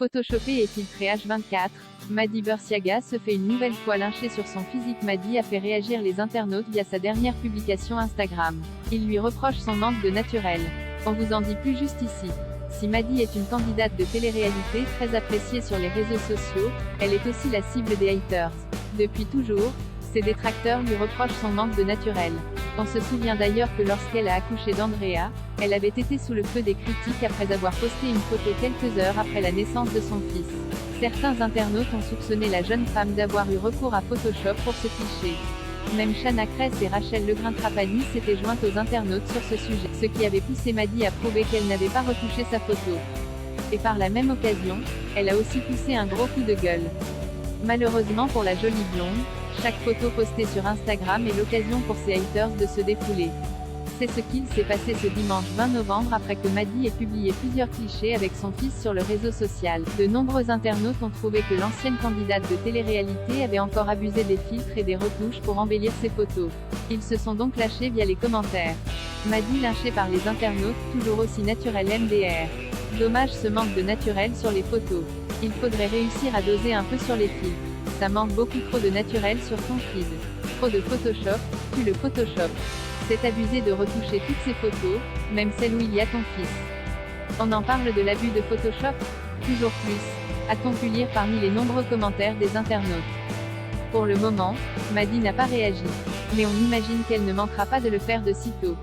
Photoshopé et filtré H24, Mady Bursiaga se fait une nouvelle fois lyncher sur son physique. Mady a fait réagir les internautes via sa dernière publication Instagram. Il lui reproche son manque de naturel. On vous en dit plus juste ici. Si Mady est une candidate de télé-réalité très appréciée sur les réseaux sociaux, elle est aussi la cible des haters. Depuis toujours, ses détracteurs lui reprochent son manque de naturel. On se souvient d'ailleurs que lorsqu'elle a accouché d'Andrea, elle avait été sous le feu des critiques après avoir posté une photo quelques heures après la naissance de son fils. Certains internautes ont soupçonné la jeune femme d'avoir eu recours à Photoshop pour ce cliché. Même Chana Cres et Rachel Legrand-Trapani s'étaient jointes aux internautes sur ce sujet, ce qui avait poussé Mady à prouver qu'elle n'avait pas retouché sa photo. Et par la même occasion, elle a aussi poussé un gros coup de gueule. Malheureusement pour la jolie blonde, chaque photo postée sur Instagram est l'occasion pour ses haters de se défouler. C'est ce qu'il s'est passé ce dimanche 20 novembre après que Mady ait publié plusieurs clichés avec son fils sur le réseau social. De nombreux internautes ont trouvé que l'ancienne candidate de télé-réalité avait encore abusé des filtres et des retouches pour embellir ses photos. Ils se sont donc lâchés via les commentaires. Mady lynchée par les internautes, toujours aussi naturel MDR. Dommage ce manque de naturel sur les photos. Il faudrait réussir à doser un peu sur les filtres. Ça manque beaucoup trop de naturel sur ton feed. Trop de Photoshop, tu le Photoshop. C'est abusé de retoucher toutes ces photos, même celles où il y a ton fils. On en parle de l'abus de Photoshop? Toujours plus, a-t-on pu lire parmi les nombreux commentaires des internautes. Pour le moment, Mady n'a pas réagi. Mais on imagine qu'elle ne manquera pas de le faire de sitôt.